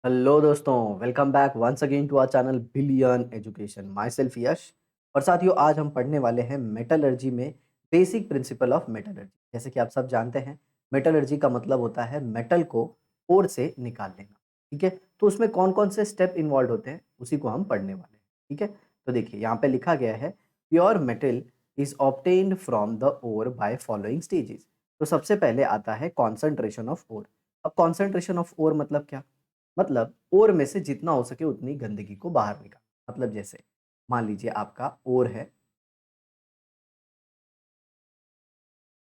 Hello दोस्तों, welcome back once again to our channel billion education. Myself Yash. और साथियों, आज हम पढ़ने वाले हैं मेटलर्जी में बेसिक प्रिंसिपल ऑफ मेटलर्जी। जैसे कि आप सब जानते हैं, मेटलर्जी का मतलब होता है मेटल को ओर से निकाल लेना। ठीक है, तो उसमें कौन कौन से स्टेप इन्वॉल्व होते हैं उसी को हम पढ़ने वाले हैं। ठीक है, तो देखिए यहाँ पे लिखा गया है pure metal is obtained from the ore by following stages. तो सबसे पहले आता है कॉन्सेंट्रेशन ऑफ ओर। अब कॉन्सेंट्रेशन ऑफ ओर मतलब क्या? मतलब ओर में से जितना हो सके उतनी गंदगी को बाहर निकाल। मतलब जैसे मान लीजिए आपका ओर है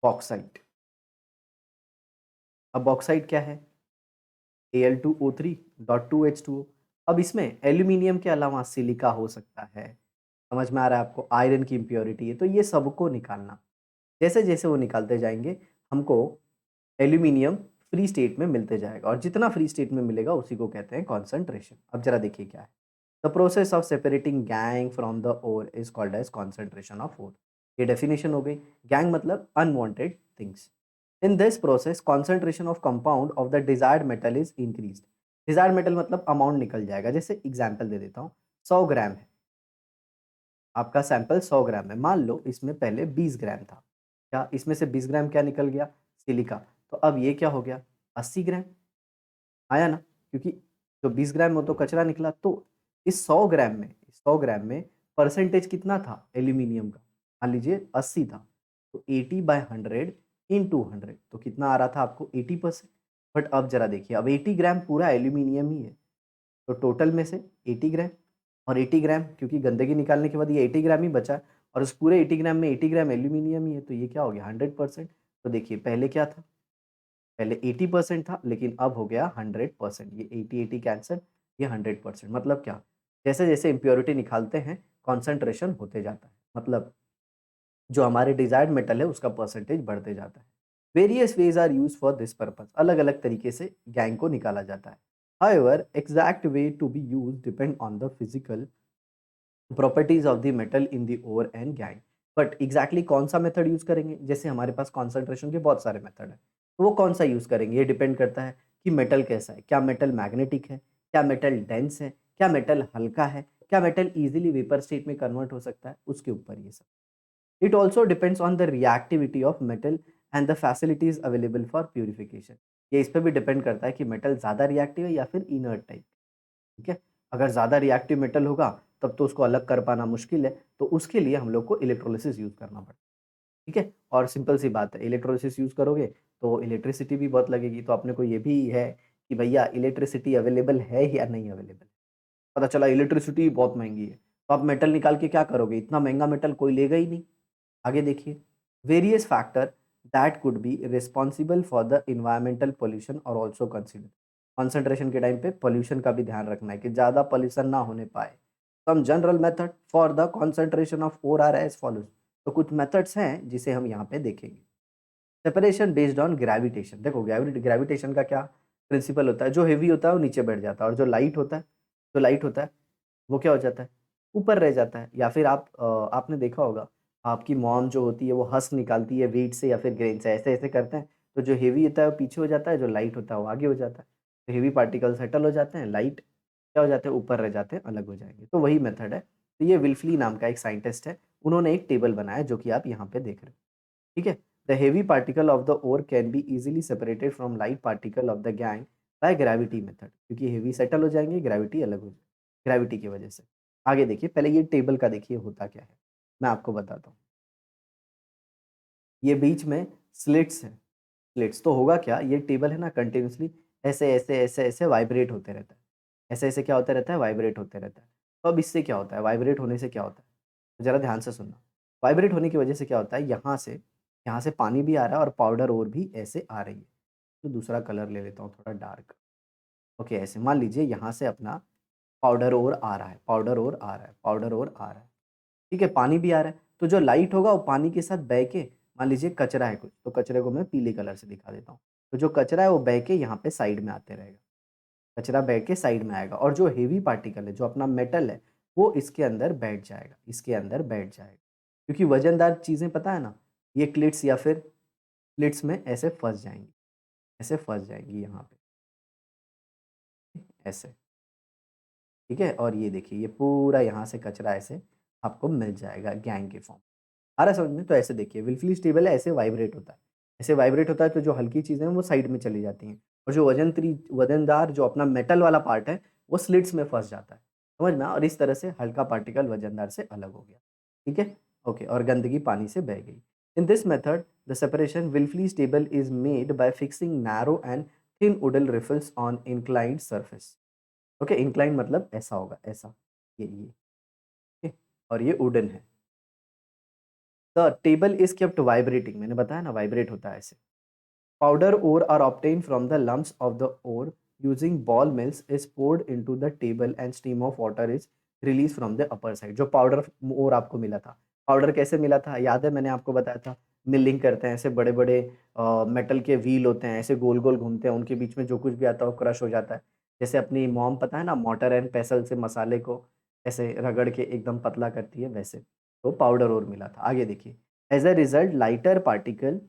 बॉक्साइट। अब बॉक्साइट क्या है? Al2O3.2H2O। अब इसमें एल्यूमिनियम के अलावा सिलिका हो सकता है। समझ में आ रहा है आपको? आयरन की इम्प्योरिटी है, तो ये सबको निकालना। जैसे जैसे वो निकालते जाएंगे, हमको एल्यूमिनियम फ्री स्टेट में मिलते जाएगा, और जितना फ्री स्टेट में मिलेगा उसी को कहते हैं कॉन्सेंट्रेशन। अब जरा देखिए क्या है। The process of separating gangue from the ore is called as concentration of ore. ये डेफिनेशन हो गई। गैंग मतलब unwanted things. In this process concentration of compound of the desired metal is increase. Desired metal मतलब amount निकल जाएगा। जैसे example दे देता हूँ, 100 ग्राम है आपका सैंपल, 100 ग्राम है। मान लो इसमें पहले 20 ग्राम था। क्या इसमें से 20 ग्राम क्या निकल गया? सिलिका। तो अब ये क्या हो गया? 80 ग्राम आया ना, क्योंकि जो 20 ग्राम वो तो कचरा निकला। तो इस 100 ग्राम में परसेंटेज कितना था एल्यूमिनियम का? मान लीजिए 80 था, तो 80/100 इंटू 100, तो कितना आ रहा था आपको? 80%। बट अब जरा देखिए, अब 80 ग्राम पूरा एल्यूमिनियम ही है, तो टोटल में से 80 ग्राम और 80 ग्राम, क्योंकि गंदगी निकालने के बाद ये 80 ग्राम ही बचा, और उस पूरे 80 ग्राम में 80 ग्राम एल्यूमिनियम ही है, तो ये क्या हो गया? 100%। तो देखिए पहले क्या था? पहले 80% था, लेकिन अब हो गया 100%। ये 80-80 कैंसल, ये 100%। मतलब क्या? जैसे जैसे इम्प्योरिटी निकालते हैं कॉन्सेंट्रेशन होते जाता है। मतलब जो हमारे डिजायर्ड मेटल है उसका परसेंटेज बढ़ते जाता है। Various ways are use for this purpose. अलग अलग तरीके से गैंग को निकाला जाता है। However, exact way to be used depend on the physical properties of the metal in the ore and gangue. But exactly कौन सा मेथड यूज करेंगे? जैसे हमारे पास कॉन्सेंट्रेशन के बहुत सारे मेथड है, तो वो कौन सा यूज करेंगे ये डिपेंड करता है कि मेटल कैसा है। क्या मेटल मैग्नेटिक है? क्या मेटल डेंस है? क्या मेटल हल्का है? क्या मेटल इजीली वेपर स्टेट में कन्वर्ट हो सकता है? उसके ऊपर ये सब। It also depends on the reactivity of metal and the facilities available for purification. ये इस पर भी डिपेंड करता है कि मेटल ज़्यादा रिएक्टिव है या फिर इनर्ट टाइप। ठीक है, अगर ज़्यादा रिएक्टिव मेटल होगा तब तो उसको अलग कर पाना मुश्किल है, तो उसके लिए हम लोग को इलेक्ट्रोलिसिस यूज़ करना पड़ता है। ठीक है, और सिंपल सी बात है, इलेक्ट्रोलिसिस यूज़ करोगे तो इलेक्ट्रिसिटी भी बहुत लगेगी। तो अपने को ये भी है कि भैया इलेक्ट्रिसिटी अवेलेबल है या नहीं अवेलेबल। पता चला इलेक्ट्रिसिटी बहुत महंगी है, तो आप मेटल निकाल के क्या करोगे? इतना महंगा मेटल कोई लेगा ही नहीं। आगे देखिए, various factor that could be responsible for the environmental pollution और ऑल्सो कंसिडर। कॉन्सेंट्रेशन के टाइम पे पोल्यूशन का भी ध्यान रखना है कि ज़्यादा पोल्यूशन ना होने पाए। Some general method for the concentration of ore are as follows. तो कुछ मेथड्स हैं जिसे हम यहाँ पे देखेंगे। Separation based on gravitation. देखो ग्रेविटेशन का क्या प्रिंसिपल होता है? जो हेवी होता है वो नीचे बैठ जाता है, और जो लाइट होता है वो क्या हो जाता है? ऊपर रह जाता है। या फिर आपने देखा होगा, आपकी मॉम जो होती है वो हँस निकालती है वेट से या फिर ग्रेन से, ऐसे-ऐसे करते हैं। तो जो हेवी होता है वो पीछे हो जाता है, जो लाइट होता है वो आगे हो जाता है। तो हेवी पार्टिकल सेटल हो जाते हैं, लाइट क्या हो जाते हैं? ऊपर रह जाते हैं, अलग हो जाएँगे। तो वही मेथड है। तो ये विल्फ्ली नाम का एक साइंटिस्ट है, उन्होंने एक टेबल बनाया जो कि आप यहाँ पे देख रहे हो। ठीक है? The heavy particle of the ore can be easily separated from light particle of the gangue by gravity method, क्योंकि हेवी सेटल हो जाएँगे, ग्रेविटी अलग हो जाएगी, ग्रेविटी की वजह से। आगे देखिए, पहले ये टेबल का देखिए होता क्या है, मैं आपको बताता हूँ। ये बीच में स्लिट्स हैं, स्लिट्स तो होगा क्या, ये टेबल है ना कंटिन्यूअसली ऐसे वाइब्रेट होते रहता है। ऐसे-ऐसे क्या होता रहता है? वाइब्रेट होते रहता है। तो अब इससे क्या होता है? वाइब्रेट होने से क्या होता है? ज़रा ध्यान से सुनना। वाइब्रेट होने की वजह से क्या होता है? यहाँ से पानी भी आ रहा है और पाउडर और भी ऐसे आ रही है। तो दूसरा कलर ले लेता हूँ थोड़ा डार्क। ओके, ऐसे मान लीजिए यहाँ से अपना पाउडर और आ रहा है, पाउडर और आ रहा है, पाउडर और आ रहा है। ठीक है, पानी भी आ रहा है, तो जो लाइट होगा वो पानी के साथ बह के, मान लीजिए कचरा है कुछ, तो कचरे को मैं पीले कलर से दिखा देता हूँ। तो जो कचरा है वो बह के यहाँ पे साइड में आते रहेगा, कचरा बह के साइड में आएगा, और जो हेवी पार्टिकल है, जो अपना मेटल है, वो इसके अंदर बैठ जाएगा, इसके अंदर बैठ जाएगा। क्योंकि वज़नदार चीज़ें पता है ना, ये क्लिट्स या फिर स्लिट्स में ऐसे फँस जाएँगी, ऐसे फँस जाएँगी यहाँ पे। ऐसे, ठीक है? और ये देखिए ये पूरा यहाँ से कचरा ऐसे आपको मिल जाएगा गैंग के फॉर्म। आ रहा है समझ में? तो ऐसे देखिए विल्फुली स्टेबल है, ऐसे वाइब्रेट होता है। ऐसे वाइब्रेट होता है तो जो हल्की चीज़ें हैं वो साइड में चली जाती हैं और जो वज़नदार जो अपना मेटल वाला पार्ट है, वो स्लिट्स में फँस जाता है। समझ में आया? और इस तरह से हल्का पार्टिकल वज़नदार से अलग हो गया। ठीक है? ओके और गंदगी पानी से बह गई। In this method the separation wilfully stable is made by fixing narrow and thin wooden riffles on inclined surface. Okay, inclined मतलब ऐसा होगा, ऐसा। ये, ठीक है? और ये वुडन है। The table is kept vibrating मैंने बताया ना वाइब्रेट होता है ऐसे। Powder ore are obtained from the lumps of the ore using ball mills is poured into the table and stream of water is released from the upper side। जो powder ore आपको मिला था, powder कैसे मिला था? याद है मैंने आपको बताया था, मिलिंग करते हैं ऐसे बड़े-बड़े मेटल के व्हील होते हैं, ऐसे गोल-गोल घूमते हैं, उनके बीच में जो कुछ भी आता है वो क्रश हो जाता है। जैसे अपनी मॉम पता है ना मॉर्टर एंड पेसल से मसाले को ऐसे रगड़ के एकदम पतला करती है वैसे, तो पाउडर ore मिला था। आगे देखिए, as a result lighter particle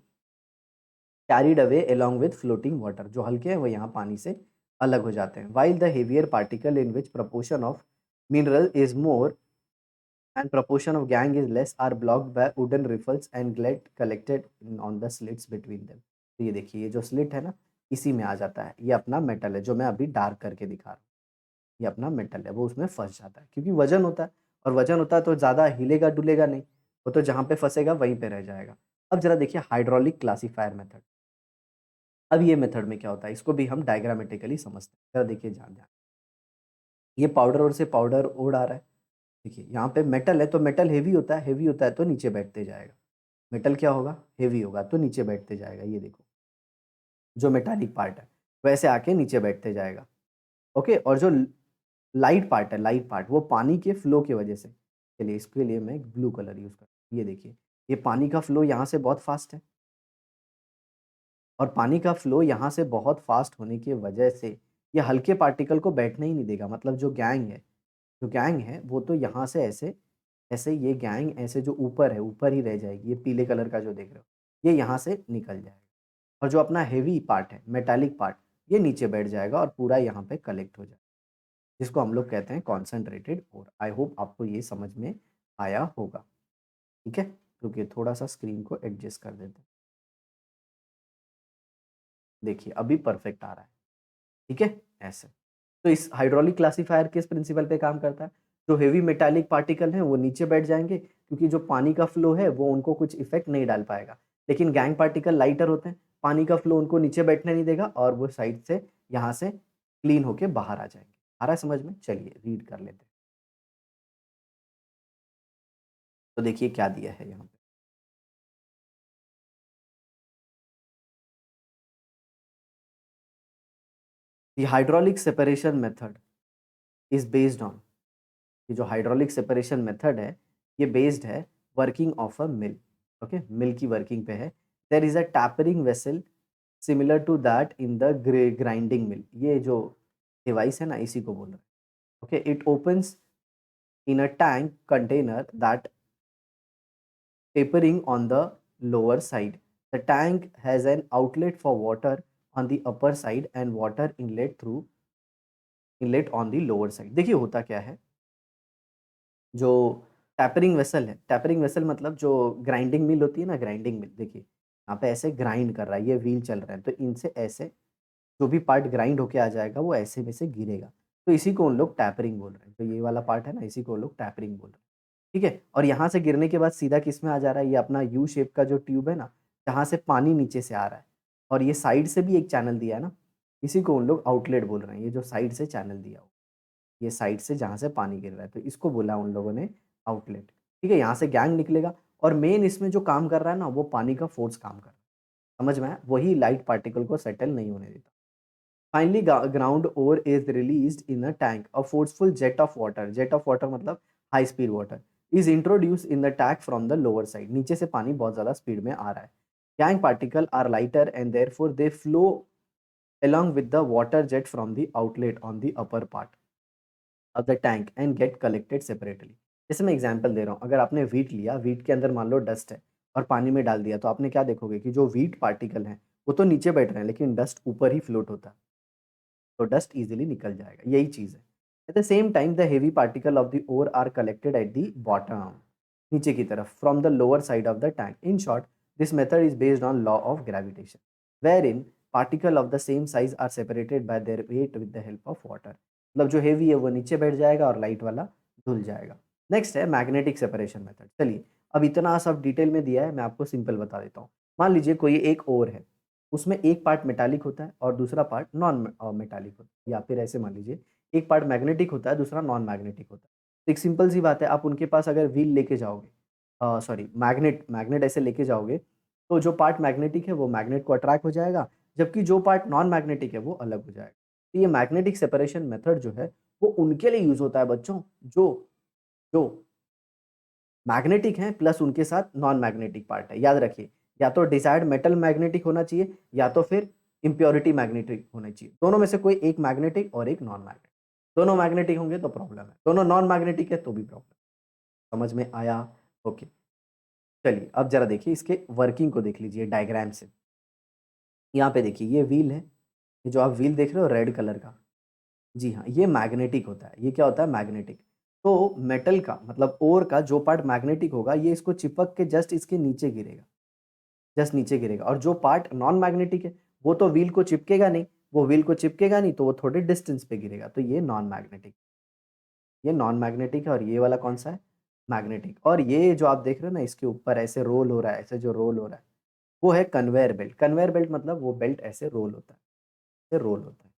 carried away along with floating water जो हल्के हैं वो यहाँ पानी से अलग हो जाते हैं while the heavier particle in which proportion of mineral is more and proportion of gangue is less are blocked by wooden riffles and get collected on the slits between them. तो ये देखिए ये जो स्लिट है ना इसी में आ जाता है, ये अपना मेटल है जो मैं अभी डार्क करके दिखा रहा हूँ। ये अपना मेटल है वो उसमें फंस जाता है क्योंकि वजन होता है और वजन होता है तो ज़्यादा हिलेगा डुलेगा नहीं, वो तो जहाँ पे फंसेगा वहीं पे रह जाएगा। अब जरा देखिए हाइड्रोलिक क्लासीफायर मेथड। अब ये मेथड में क्या होता है, इसको भी हम डायग्रामेटिकली समझते हैं। ज़रा देखिए ध्यान ध्यान। ये पाउडर ओर से पाउडर ओर आ रहा है। देखिए यहाँ पे मेटल है तो मेटल हेवी होता है तो नीचे बैठते जाएगा। मेटल क्या होगा? हेवी होगा तो नीचे बैठते जाएगा। ये देखो, जो मेटालिक पार्ट है, वैसे आके नीचे बैठते जाएगा। ओके और जो लाइट पार्ट है, लाइट पार्ट वो पानी के फ्लो की वजह से चलिए इसके लिए मैं एक ब्लू कलर यूज़ करता हूँ। ये देखिए, ये पानी का फ्लो यहाँ से बहुत फास्ट है और पानी का फ्लो यहाँ से बहुत फास्ट होने की वजह से ये हल्के पार्टिकल को बैठने ही नहीं देगा। मतलब जो गैंग है वो तो यहाँ से ऐसे ऐसे ये गैंग ऐसे जो ऊपर है, ऊपर ही रह जाएगी। ये पीले कलर का जो देख रहे हो, ये यहाँ से निकल जाएगा और जो अपना हेवी पार्ट है, मेटालिक पार्ट, ये नीचे बैठ जाएगा और पूरा यहाँ पे कलेक्ट हो जाएगा, जिसको हम लोग कहते हैं कॉन्सन्ट्रेटेड ओर। आई होप आपको ये समझ में आया होगा। ठीक है? रुकिए थोड़ा-सा स्क्रीन को एडजस्ट कर देते हैं। देखिए अभी परफेक्ट आ रहा है। ठीक है? ऐसे। तो इस हाइड्रोलिक क्लासिफायर किस प्रिंसिपल पे काम करता है? जो हेवी मेटालिक पार्टिकल हैं वो नीचे बैठ जाएँगे क्योंकि जो पानी का फ्लो है वो उनको कुछ इफ़ेक्ट नहीं डाल पाएगा। लेकिन गैंग पार्टिकल लाइटर होते हैं, पानी का फ्लो उनको नीचे बैठने नहीं देगा और वो साइड से यहाँ से क्लीन होके बाहर आ जाएँगे। आ रहा है समझ में? चलिए रीड कर लेते हैं। तो देखिए क्या दिया है यहाँ पे। The hydraulic separation method is based on ये जो हाइड्रोलिक सेपरेशन मेथड है, ये बेस्ड है working of a mill. Okay, mill की वर्किंग पे है। There is a tapering vessel similar to that in the grinding mill. ये जो डिवाइस है ना इसी को बोल रहे हैं। Okay, it opens in a tank container that tapering on the lower side. The tank has an outlet for water on the upper side and water inlet on the lower side। देखिए होता क्या है, जो tapering vessel मतलब जो grinding मिल होती है ना, ग्राइंडिंग मिल देखिए यहाँ पे ऐसे ग्राइंड कर रहा है, ये व्हील चल रहा है तो इनसे ऐसे जो भी पार्ट ग्राइंड होके आ जाएगा वो ऐसे में से गिरेगा। तो इसी को उन लोग टैपरिंग बोल रहे हैं। तो ये वाला पार्ट है ना इसी को लोग टैपरिंग बोल रहे हैं। ठीक है? और यहाँ से गिरने के बाद सीधा किस में आ जा रहा है, ये अपना यू शेप का जो ट्यूब है ना, जहाँ से पानी नीचे से आ रहा है और ये साइड से भी एक चैनल दिया है ना, इसी को उन लोग आउटलेट बोल रहे हैं। ये जो साइड से चैनल दिया हो, ये साइड से जहाँ से पानी गिर रहा है, तो इसको बोला उन लोगों ने आउटलेट। ठीक है? यहाँ से गैंग निकलेगा और मेन इसमें जो काम कर रहा है ना, वो पानी का फ़ोर्स काम कर रहा है। समझ में आया? वही लाइट पार्टिकल को सेटल नहीं होने देता। Finally, ground ore is released in a tank. A forceful jet of water मतलब high speed water, is introduced in the tank from the lower side. नीचे से पानी बहुत ज़्यादा स्पीड में आ रहा है. Gang particle are lighter and therefore they flow along with the water jet from the outlet on the upper part of the tank and get collected separately. जैसे मैं एग्जांपल दे रहा हूँ, अगर आपने व्हीट लिया, व्हीट के अंदर मान लो डस्ट है और पानी में डाल दिया, तो आपने क्या देखोगे कि जो व्हीट पार्टिकल हैं, वो तो नीचे बैठ रहे हैं, लेकिन डस्ट ऊपर ही फ्लोट होता है। तो डस्ट इजीली निकल जाएगा, यही चीज़ है। At the same time the heavy particle of the ore are collected at the bottom, नीचे की तरफ from the lower side of the tank. In short this method is based on law of gravitation wherein particle of the same size are separated by their weight with the help of water. मतलब जो heavy है वो नीचे बैठ जाएगा और light वाला धुल जाएगा। नेक्स्ट है मैग्नेटिक सेपरेशन मेथड। चलिए, अब इतना सब डिटेल में दिया है, मैं आपको सिंपल बता देता हूँ। मान लीजिए कोई एक ओर है, उसमें एक पार्ट मेटालिक होता है और दूसरा पार्ट नॉन मेटालिक होता है, या फिर ऐसे मान लीजिए एक पार्ट मैग्नेटिक होता है, दूसरा नॉन मैग्नेटिक होता है। तो एक सिंपल सी बात है, आप उनके पास अगर व्हील लेके जाओगे, सॉरी मैग्नेट मैग्नेट ऐसे लेके जाओगे, तो जो पार्ट मैग्नेटिक है वो मैग्नेट को अट्रैक्ट हो जाएगा, जबकि जो पार्ट नॉन मैग्नेटिक है वो अलग हो जाएगा। तो ये मैग्नेटिक सेपरेशन मेथड जो है वो उनके लिए यूज होता है बच्चों, जो जो मैग्नेटिक हैं प्लस उनके साथ नॉन मैग्नेटिक पार्ट है। याद रखिए, या तो डिजायर्ड मेटल मैग्नेटिक होना चाहिए या तो फिर इम्प्योरिटी मैग्नेटिक होना चाहिए। दोनों में से कोई एक मैग्नेटिक और एक नॉन मैग्नेटिक। दोनों मैग्नेटिक होंगे तो प्रॉब्लम है, दोनों नॉन मैग्नेटिक है तो भी प्रॉब्लम। समझ में आया? ओके, चलिए अब जरा देखिए इसके वर्किंग को देख लीजिए डायग्राम से। यहाँ पे देखिए ये व्हील है, ये जो आप व्हील देख रहे हो रेड कलर का, जी हाँ, ये मैग्नेटिक होता है। ये क्या होता है? मैग्नेटिक। तो मेटल का मतलब ओर का जो पार्ट मैग्नेटिक होगा ये इसको चिपक के जस्ट इसके नीचे गिरेगा, जस्ट नीचे गिरेगा। और जो पार्ट नॉन मैग्नेटिक है वो तो व्हील को चिपकेगा नहीं, वो व्हील को चिपकेगा नहीं तो वो थोड़े डिस्टेंस पे गिरेगा, तो ये नॉन मैग्नेटिक। ये नॉन मैग्नेटिक है और ये वाला कौन सा है? मैग्नेटिक। और ये जो आप देख रहे हो ना इसके ऊपर ऐसे रोल हो रहा है, ऐसे जो रोल हो रहा है वो है कन्वेयर बेल्ट। कन्वेयर बेल्ट मतलब वो बेल्ट ऐसे रोल होता है, ऐसे रोल होता है।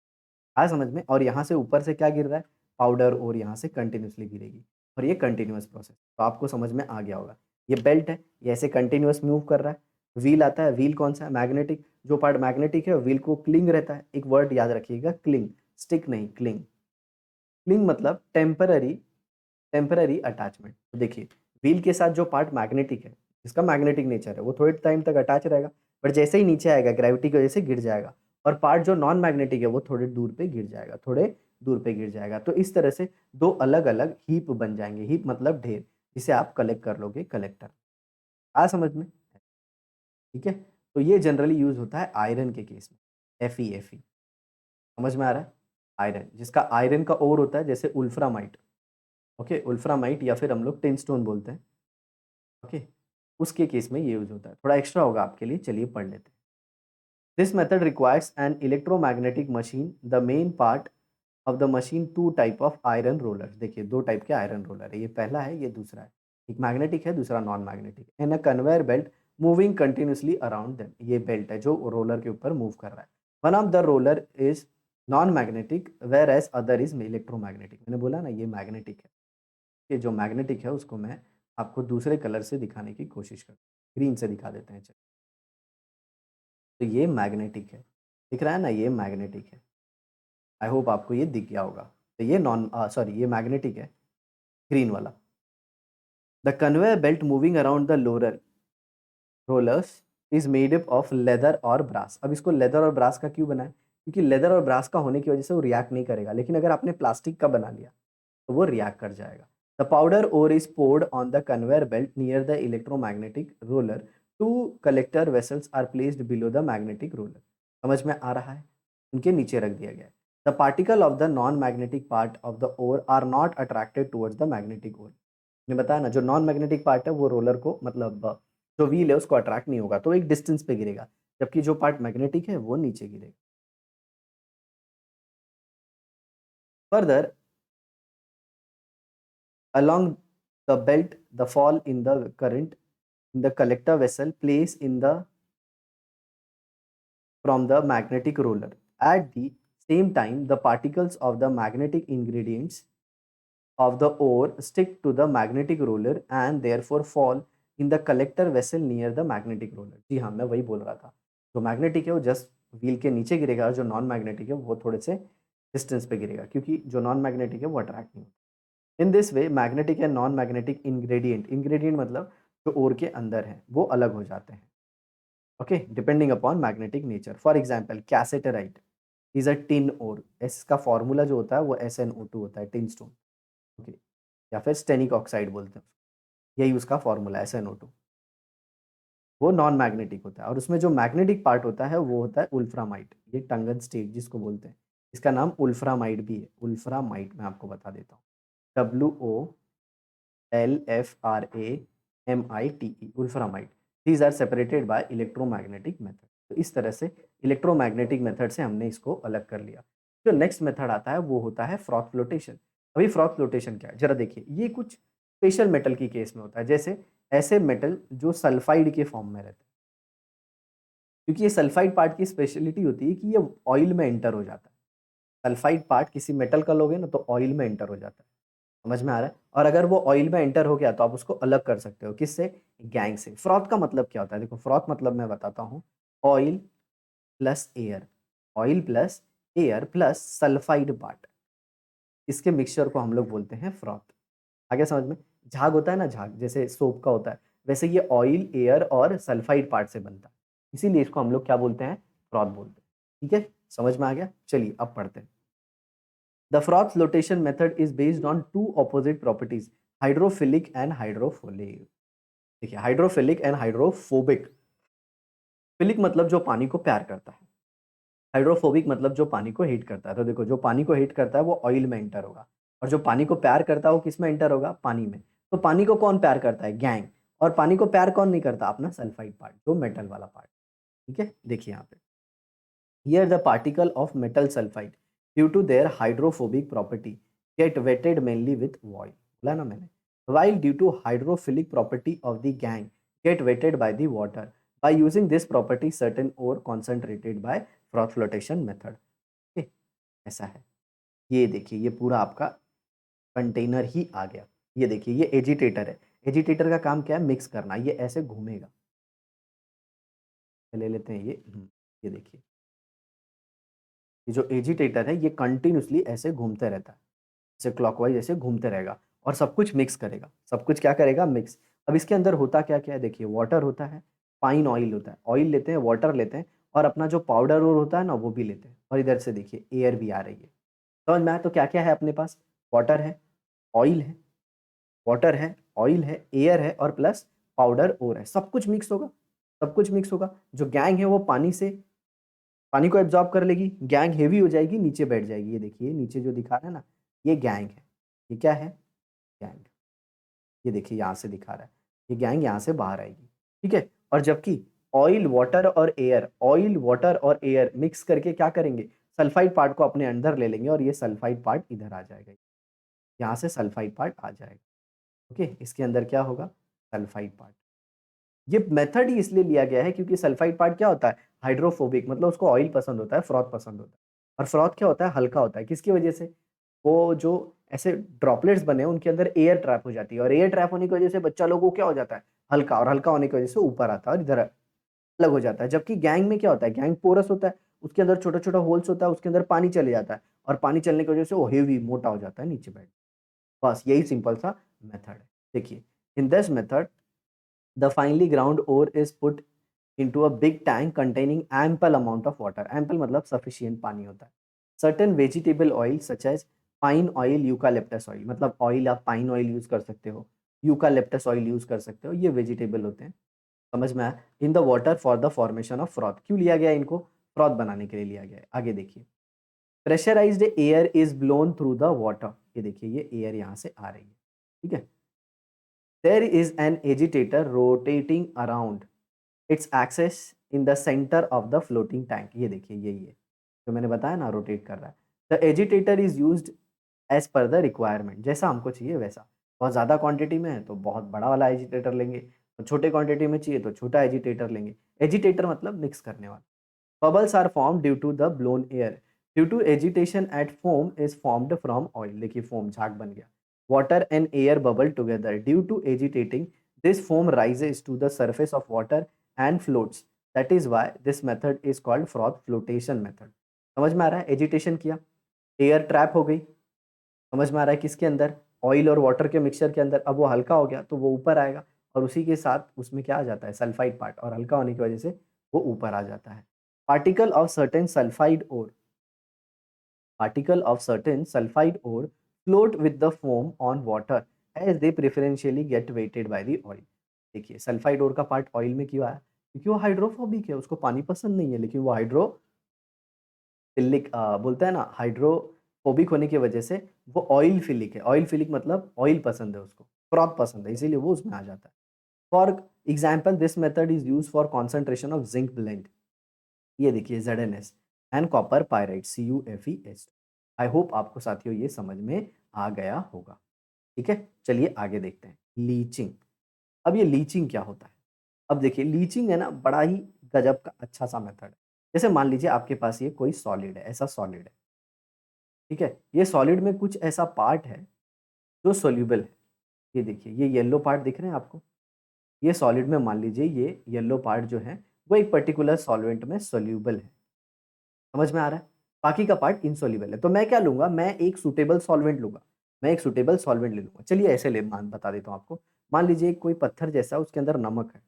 आया समझ में? और यहाँ से ऊपर से क्या गिर रहा है? पाउडर, और यहाँ से कंटिन्यूअसली गिरेगी और ये कंटिन्यूअस प्रोसेस। तो आपको समझ में आ गया होगा। ये बेल्ट है, ये ऐसे कंटिन्यूअस मूव कर रहा है। व्हील आता है, व्हील कौन सा है? मैग्नेटिक। जो पार्ट मैग्नेटिक है व्हील को क्लिंग रहता है। एक वर्ड याद रखिएगा, क्लिंग, स्टिक नहीं, क्लिंग। क्लिंग मतलब टेम्पररी, टेम्पररी अटैचमेंट। तो देखिए व्हील के साथ जो पार्ट मैग्नेटिक है, जिसका मैग्नेटिक नेचर है, वो थोड़े टाइम तक अटैच रहेगा, बट जैसे ही नीचे आएगा ग्रेविटी की वजह से गिर जाएगा। और पार्ट जो नॉन मैग्नेटिक है वो थोड़े दूर पे गिर जाएगा, थोड़े दूर पे गिर जाएगा। तो इस तरह से दो अलग अलग हीप बन जाएंगे। हीप मतलब ढेर, जिसे आप कलेक्ट कर लोगे, कलेक्टर। आ समझ में? ठीक है। तो ये जनरली यूज होता है आयरन के केस में, Fe। समझ में आ रहा है? आयरन, जिसका आयरन का ओर होता है जैसे उल्फ्रामाइट। ओके, उल्फ्रामाइट या फिर हम लोग टिन स्टोन बोलते हैं। ओके, उसके केस में ये यूज होता है। थोड़ा एक्स्ट्रा होगा आपके लिए, चलिए पढ़ लेते हैं। This method requires an electromagnetic machine. The main part of the machine two type of iron roller. देखिए दो टाइप के आयरन रोलर है, ये पहला है, ये दूसरा है। एक मैग्नेटिक है, दूसरा non magnetic. And a conveyor belt moving continuously around them. ये बेल्ट है जो रोलर के ऊपर मूव कर रहा है। One of the roller is non magnetic whereas other is electromagnetic. मैंने बोला ना ये मैग्नेटिक है। ये जो मैग्नेटिक है उसको मैं आपको दूसरे कलर से दिखाने की कोशिश करता हूँ, ग्रीन से दिखा देते हैं। चलिए, तो ये मैग्नेटिक है, दिख रहा है ना, ये मैग्नेटिक है। आई होप आपको ये दिख गया होगा। तो ये नॉन सॉरी ये मैग्नेटिक है, ग्रीन वाला। The conveyor belt moving around the lauryl rollers is made up of leather और ब्रास। अब इसको लेदर और ब्रास का क्यों बनाया? क्योंकि लेदर और ब्रास का होने की वजह से वो रिएक्ट नहीं करेगा, लेकिन अगर आपने प्लास्टिक का बना लिया तो वो रिएक्ट कर जाएगा। The powder ore is poured on the conveyor belt near the electromagnetic roller. Two collector vessels are placed below the magnetic roller. समझ में आ रहा है? उनके नीचे रख दिया गया है। The particle of the non magnetic part of the ore are not attracted towards the magnetic ore. ने बताया ना, जो नॉन मैग्नेटिक पार्ट है वो रोलर को मतलब जो व्हील है उसको अट्रैक्ट नहीं होगा, तो एक डिस्टेंस पे गिरेगा, जबकि जो पार्ट मैग्नेटिक है वो नीचे गिरेगा। Further along the belt, the fall in the current in the collector vessel place in the from the magnetic roller. At the same time, the particles of the magnetic ingredients of the ore stick to the magnetic roller and therefore fall in the collector vessel near the magnetic roller. जी हाँ, मैं वही बोल रहा था। जो magnetic है वो just wheel के नीचे गिरेगा और जो नॉन मैग्नेटिक है वो थोड़े से डिस्टेंस पे गिरेगा, क्योंकि जो नॉन मैग्नेटिक है वो अट्रैक्ट नहीं होता। In this way magnetic and non magnetic ingredient, ingredient मतलब जो ओर के अंदर है, वो अलग हो जाते हैं। Okay, depending upon magnetic nature. For example cassiterite is a tin ore. इसका फॉर्मूला जो होता है वो SnO2 होता है, टिन स्टोन। ओके, या फिर स्टेनिक ऑक्साइड बोलते हैं, यही उसका फॉर्मूला है SnO2। वो नॉन मैग्नेटिक होता है और उसमें जो मैग्नेटिक पार्ट होता है वो होता है उल्फ्रामाइट, ये टंगन स्टेट जिसको बोलते हैं। इसका नाम वुल्फ्रामाइड भी है, वुल्फ्रामाइड मैं आपको बता देता हूँ। WOLFRAMITE, wolframite. These are separated by electromagnetic method. तो इस तरह से इलेक्ट्रोमैग्नेटिक मेथड से हमने इसको अलग कर लिया। जो नेक्स्ट मेथड आता है वो होता है फ्रॉथ फ्लोटेशन। अभी फ्रॉथ फ्लोटेशन क्या है, जरा देखिए, ये कुछ स्पेशल मेटल की केस में होता है, जैसे ऐसे मेटल जो सल्फाइड के फॉर्म में रहते हैं, क्योंकि ये सल्फाइड पार्ट की स्पेशलिटी होती है कि ये ऑयल में एंटर हो जाता है। सल्फाइड पार्ट किसी मेटल का लोगे ना तो ऑयल में एंटर हो जाता है। समझ में आ रहा है? और अगर वो ऑयल में एंटर हो गया तो आप उसको अलग कर सकते हो, किससे? गैंग से। फ्रॉथ का मतलब क्या होता है? देखो, फ्रॉथ मतलब मैं बताता हूँ, oil plus air, oil plus air plus sulphide part, इसके मिक्सचर को हम लोग बोलते हैं फ्रॉथ। आगे समझ में? झाग होता है ना, झाग जैसे सोप का होता है, वैसे ये ऑयल, एयर और सल्फाइड पार्ट से बनता है, इसीलिए इसको हम लोग क्या बोलते हैं? फ्रॉथ बोलते हैं। ठीक है, समझ में आ गया? चलिए अब पढ़ते हैं। The froth flotation method is based on two opposite properties, hydrophilic and hydrophobic. देखिए, हाइड्रोफिलिक एंड हाइड्रोफोबिक। फिलिक मतलब जो पानी को प्यार करता है, हाइड्रोफोबिक मतलब जो पानी को हीट करता है। तो देखो, जो पानी को हीट करता है वो ऑयल में एंटर होगा, और जो पानी को प्यार करता है वो किस में एंटर होगा? पानी में। तो पानी को कौन प्यार करता है? गैंग। और पानी को प्यार कौन नहीं करता? अपना सल्फाइड पार्ट, जो मेटल वाला पार्ट। ठीक है, देखिए यहाँ पे, here the particle of metal sulfide due to their hydrophobic property get wetted mainly with oil, बोला ना मैंने, while due to hydrophilic property of the gang get wetted by the water. By using this property certain ore concentrated by froth flotation method. Okay, ऐसा है। ये देखिए, ये पूरा आपका कंटेनर ही आ गया। ये देखिए, ये एजिटेटर है। एजिटेटर का काम क्या है? मिक्स करना। ये ऐसे घूमेगा, ले लेते हैं ये। ये देखिए, ये जो एजिटेटर है ये कंटिन्यूअसली ऐसे घूमते रहता है, ऐसे क्लॉकवाइज ऐसे घूमते रहेगा और सब कुछ मिक्स करेगा। सब कुछ क्या करेगा? मिक्स। अब इसके अंदर होता क्या क्या है? देखिए, वाटर होता है, फाइन ऑयल होता है, ऑयल लेते हैं, वाटर लेते हैं, और अपना जो पाउडर और होता है ना वो भी लेते हैं, और इधर से देखिए एयर भी आ रही है। समझ में आया? तो क्या क्या है अपने पास? वाटर है, ऑयल है, वाटर है, ऑयल है, एयर है, और प्लस पाउडर और है। सब कुछ मिक्स होगा, सब कुछ मिक्स होगा। जो गैंग है वो पानी से, पानी को एब्जॉर्ब कर लेगी, गैंग हेवी हो जाएगी, नीचे बैठ जाएगी। ये देखिए, नीचे जो दिखा रहा है ना, ये गैंग है। ये क्या है? गैंग। ये देखिए, यहाँ से दिखा रहा है, ये गैंग यहाँ से बाहर आएगी। ठीक है, और जबकि ऑयल, वाटर और एयर, ऑयल, वाटर और एयर मिक्स करके क्या करेंगे? सल्फाइड पार्ट को अपने अंदर ले लेंगे, और ये सल्फाइड पार्ट इधर आ जाएगा, यहाँ से सल्फाइड पार्ट आ जाएगा। ओके, इसके अंदर क्या होगा? Sulphide part. ये मेथड ही इसलिए लिया गया है क्योंकि सल्फाइड पार्ट क्या होता है? हाइड्रोफोबिक, मतलब उसको ऑयल पसंद होता है, फ्रॉथ पसंद होता है। और फ्रॉथ क्या होता है? हल्का होता है। किसकी वजह से? वो जो ऐसे ड्रॉपलेट्स बने हैं उनके अंदर एयर ट्रैप हो जाती है, और एयर ट्रैप होने की वजह से बच्चा लोगों को क्या हो जाता है? हल्का, और हल्का होने की वजह से ऊपर आता है और इधर अलग हो जाता है। जबकि गैंग में क्या होता है? गैंग पोरस होता है, उसके अंदर छोटा छोटा होल्स होता है, उसके अंदर पानी चले जाता है, और पानी चलने की वजह से वो हेवी, मोटा हो जाता है, नीचे बैठ। बस यही सिंपल सा मेथड है। देखिए, इन this method the finely ground ore is put into a big tank containing ample amount of water. Ample मतलब sufficient पानी होता है। Certain vegetable oil such as pine oil, eucalyptus oil, मतलब oil आप pine oil use कर सकते हो, eucalyptus oil use कर सकते हो, ये vegetable होते हैं। समझ में आया? In the water for the formation of froth. क्यों लिया गया इनको? फ्रॉथ बनाने के लिए लिया गया है। आगे देखिए, pressurised air is blown through the water. ये देखिए, ये एयर यहाँ से आ रही है। ठीक है, there is an agitator rotating around its axis in the center of the floating tank. ये देखिए, यही है जो मैंने बताया ना, रोटेट कर रहा है। The agitator is used as per the requirement, जैसा हमको चाहिए वैसा। बहुत ज़्यादा क्वांटिटी में है तो बहुत बड़ा वाला एजिटेटर लेंगे, तो छोटे क्वांटिटी में चाहिए तो छोटा एजिटेटर लेंगे। एजिटेटर मतलब मिक्स करने वाला। Bubbles are formed due to the blown air. Due to agitation at foam is formed from oil. देखिए, foam झाग बन गया। Water and air bubble together. Due to agitating, this foam rises to the surface of water and floats. That is why this method is called froth flotation method. समझ में आ रहा है? Agitation किया, air trap हो गई, समझ में आ रहा है? किसके अंदर? ऑयल और वाटर के मिक्सचर के अंदर। अब वो हल्का हो गया तो वो ऊपर आएगा, और उसी के साथ उसमें क्या आ जाता है? सल्फाइड पार्ट, और हल्का होने की वजह से वो ऊपर आ जाता है। Particle of certain sulphide ore, particle of certain sulfide ore float with the foam on water as they preferentially get weighted by the oil. देखिए, सल्फाइड ओर का पार्ट ऑयल में क्यों आया? क्योंकि वो हाइड्रोफोबिक है, उसको पानी पसंद नहीं है, लेकिन वो हाइड्रो फिलिक बोलते हैं ना हाइड्रोफोबिक होने की वजह से वो ऑयल फिलिक है। ऑयल फिलिक मतलब ऑयल पसंद है उसको, फ्रॉथ पसंद है, इसीलिए वो उसमें आ जाता है। For example this method is use for concentration of zinc blende. ये देखिए ZnS and copper pyrite CuFeS। I hope आपको साथियों ये समझ में आ गया होगा। ठीक है, चलिए आगे देखते हैं लीचिंग। अब ये लीचिंग क्या होता है? अब देखिए लीचिंग है ना बड़ा ही गजब का अच्छा सा मेथड है। जैसे मान लीजिए आपके पास ये कोई सॉलिड है, ऐसा सॉलिड है, ठीक है? ये सॉलिड में कुछ ऐसा पार्ट है जो सॉल्युबल है। ये देखिए ये येलो पार्ट दिख रहे हैं आपको? ये सॉलिड में मान लीजिए ये येलो पार्ट जो है वो एक पर्टिकुलर सॉल्वेंट में सॉल्युबल है। समझ में आ रहा है? बाकी का पार्ट इनसॉल्युबल है। तो मैं क्या लूँगा, मैं एक सूटेबल सॉल्वेंट लूँगा। मैं एक सूटेबल सॉल्वेंट ले लूँगा। चलिए ऐसे ले मान बता देता हूँ आपको। मान लीजिए कोई पत्थर जैसा उसके अंदर नमक है।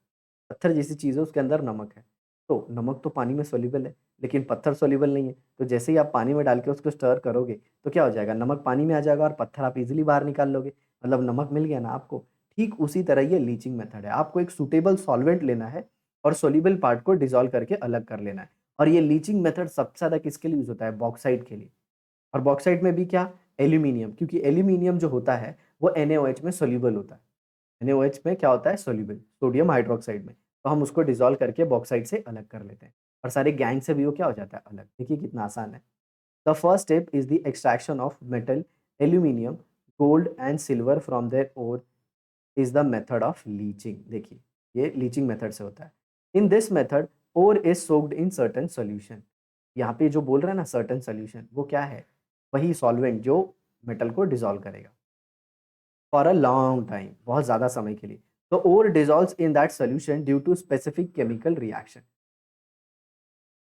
पत्थर जैसी चीज़ है उसके अंदर नमक है। तो नमक तो पानी में सॉल्युबल है, लेकिन पत्थर सॉल्युबल नहीं है। तो जैसे ही आप पानी में डाल के उसको स्टर करोगे, तो क्या हो जाएगा? नमक पानी में आ जाएगा और पत्थर आप ईज़िली बाहर निकाल लोगे। मतलब नमक मिल गया ना आपको। ठीक उसी तरह ये लीचिंग मेथड है। आपको एक सूटेबल सॉल्वेंट लेना है और सॉल्युबल पार्ट को डिसॉल्व करके अलग कर लेना है। और ये लीचिंग मेथड सबसे ज़्यादा किसके लिए यूज़ होता है? बॉक्साइट के लिए। और बॉक्साइट में भी क्या? एल्यूमीनियम, क्योंकि एल्यूमीनियम जो होता है वो NaOH में सॉल्युबल होता है। NaOH में क्या होता है? सॉल्युबल, सोडियम हाइड्रॉक्साइड में। तो हम उसको डिसॉल्व करके बॉक्साइट से अलग कर लेते हैं और सारे गैंग से भी वो क्या हो जाता है? अलग। देखिए कितना आसान है। The first step is the extraction of metal aluminium, gold and silver from their ore is the method of leaching. देखिए ये लीचिंग मेथड से होता है। In this method ore is soaked in certain solution. यहाँ पे जो बोल रहे हैं ना सर्टेन सोल्यूशन, वो क्या है? वही सॉल्वेंट जो मेटल को डिसॉल्व करेगा फॉर अ लॉन्ग टाइम, बहुत ज़्यादा समय के लिए। तो ore dissolves in that solution due to specific chemical reaction.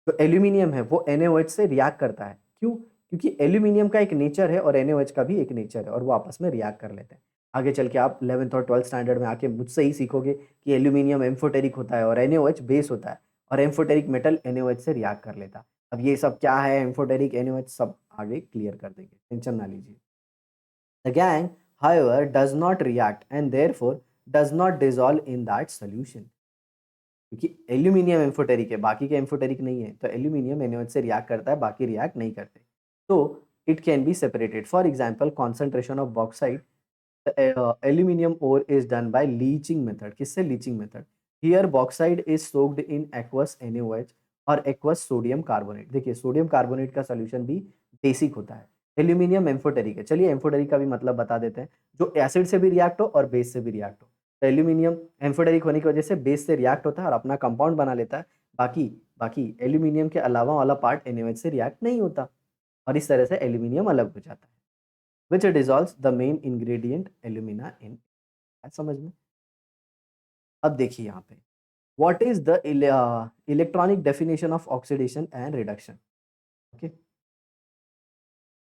जो एल्यूमीनियम है वो NaOH से रिएक्ट करता है। क्यों? क्योंकि एल्यूमीनियम का एक नेचर है और NaOH का भी एक नेचर है और वो आपस में रिएक्ट कर लेते हैं। आगे चल के आप 11th और 12th स्टैंडर्ड में आके मुझसे ही सीखोगे कि एल्यूमीनियम एम्फोटेरिक होता है और NaOH बेस होता है और एम्फोटेरिक मेटल NaOH से रिएक्ट कर लेता है। अब ये सब क्या है एम्फोटेरिक NaOH सब आगे क्लियर कर देंगे, टेंशन ना लीजिए। The gang, however, does not react and therefore does not dissolve in that solution. क्योंकि एल्यूमीनियम एम्फोटेरिक है, बाकी के एम्फोटेरिक नहीं है, तो एल्यूमीनियम NaOH से रिएक्ट करता है, बाकी रिएक्ट नहीं करते। तो it can be separated. For example concentration of bauxite aluminium ore is done by leaching method. किससे? Leaching method. Here bauxite is soaked in aqueous NaOH और एक्वस सोडियम कार्बोनेट। देखिए सोडियम कार्बोनेट का solution भी basic होता है। Aluminium amphoteric है। चलिए amphoteric का भी मतलब बता देते हैं, जो एसिड से भी रिएक्ट हो और बेस से भी रिएक्ट हो। तो एल्यूमिनियम एम्फोटेरिक होने की वजह से बेस से रिएक्ट होता है और अपना कंपाउंड बना लेता है। बाकी बाकी एल्यूमिनियम के अलावा वाला पार्ट NaOH से रिएक्ट नहीं होता और इस तरह से एल्यूमिनियम अलग हो जाता है। which dissolves the main ingredient alumina in। समझ में? अब देखिए यहाँ पे what is the electronic definition of oxidation and reduction। Okay,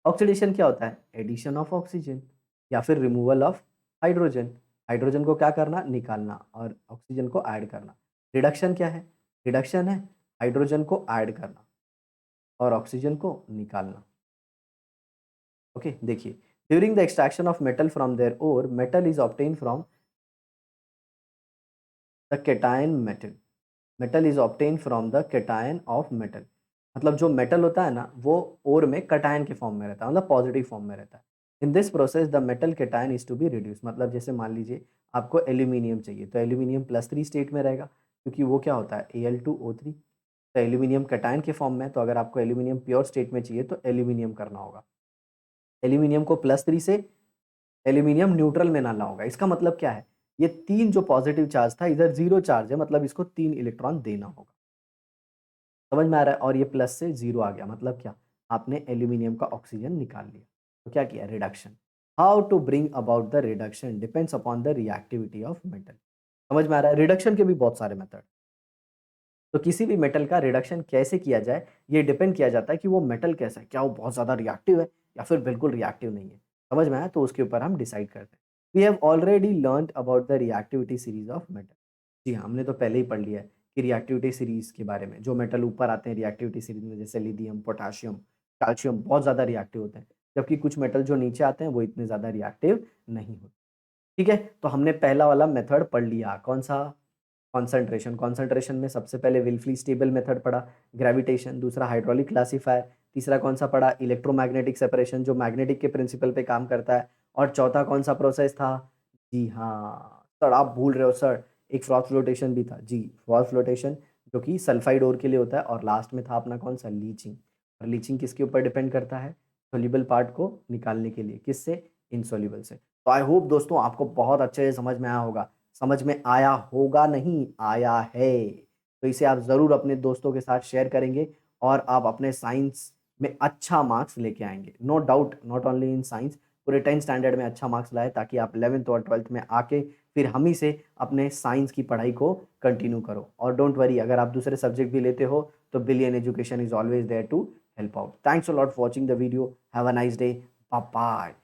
oxidation क्या होता है? एडिशन ऑफ ऑक्सीजन या फिर रिमूवल ऑफ हाइड्रोजन। हाइड्रोजन को क्या करना? निकालना और ऑक्सीजन को ऐड करना। रिडक्शन क्या है? रिडक्शन है हाइड्रोजन को ऐड करना और ऑक्सीजन को निकालना। ओके देखिए, during the extraction of metal from their ore metal is obtain from the cation metal. Metal is obtain from the cation of metal. मतलब जो मेटल होता है ना वो ओर में कटायन के फॉर्म में रहता है, मतलब पॉजिटिव फॉर्म में रहता है। In this process the metal cation is to be reduce. मतलब जैसे मान लीजिए आपको एल्यूमिनियम चाहिए तो एल्यूमिनियम +3 स्टेट में रहेगा, क्योंकि वो क्या होता है Al2O3। तो एल्यूमिनियम कटायन के फॉर्म में है, तो अगर आपको एल्यूमिनियम प्योर स्टेट में चाहिए तो एल्यूमिनियम करना होगा। एल्यूमिनियम को +3 से एल्यूमिनियम न्यूट्रल में ना लाऊंगा। इसका मतलब क्या है? ये 3 जो पॉजिटिव चार्ज था इधर 0 चार्ज है, मतलब इसको 3 इलेक्ट्रॉन देना होगा। समझ में आ रहा है? और ये प्लस से 0 आ गया, मतलब क्या? आपने एल्यूमिनियम का ऑक्सीजन निकाल लिया। तो क्या किया? Reduction. How to bring about the reduction depends upon the reactivity of metal. समझ में आ रहा है? रिडक्शन के भी बहुत सारे मेथड। तो किसी भी मेटल का रिडक्शन कैसे किया जाए ये डिपेंड किया जाता है कि वो मेटल कैसा है, क्या वो बहुत ज़्यादा रिएक्टिव है या फिर बिल्कुल रिएक्टिव नहीं है। समझ में आया? तो उसके ऊपर हम डिसाइड करते हैं। We have already learned about the reactivity series of metal. जी हाँ, हमने तो पहले ही पढ़ लिया है कि रिएक्टिविटी सीरीज के बारे में। जो मेटल ऊपर आते हैं रिएक्टिविटी सीरीज में, जैसे लिथियम, पोटाशियम, कैल्शियम, बहुत ज़्यादा रिएक्टिव होते हैं, जबकि कुछ मेटल जो नीचे आते हैं वो इतने ज़्यादा रिएक्टिव नहीं होते। ठीक है, तो हमने पहला वाला मेथड पढ़ लिया, कौन सा? कॉन्सेंट्रेशन। कॉन्सेंट्रेशन में सबसे पहले विल्फली स्टेबल मेथड पढ़ा, ग्रेविटेशन। दूसरा हाइड्रोलिक क्लासीफायर, तीसरा कौन सा पढ़ा? इलेक्ट्रोमैग्नेटिक सेपरेशन, जो मैग्नेटिक के प्रिंसिपल पे काम करता है। और चौथा कौन सा प्रोसेस था? जी हाँ, सर आप भूल रहे हो सर, एक फ्रॉथ फ्लोटेशन भी था। जी, फ्रॉथ फ्लोटेशन जो कि सल्फाइड ओर के लिए होता है। और लास्ट में था अपना कौन सा? लीचिंग। और लीचिंग किसके ऊपर डिपेंड करता है? सोल्यूबल पार्ट को निकालने के लिए। किससे? इनसॉल्युबल से। तो आई होप दोस्तों आपको बहुत अच्छे से समझ में आया होगा। समझ में आया होगा नहीं, आया है। तो इसे आप ज़रूर अपने दोस्तों के साथ शेयर करेंगे और आप अपने साइंस में अच्छा मार्क्स लेके आएँगे। No doubt, not only in science, पूरे 10th स्टैंडर्ड में अच्छा मार्क्स लाएँ ताकि आप 11th और 12th में आके फिर हम ही से अपने साइंस की पढ़ाई को कंटिन्यू करो। और डोंट वरी, अगर आप दूसरे सब्जेक्ट भी लेते हो तो billion education is always there to help out. Thanks a lot for watching the video. Have a nice day. Bye bye.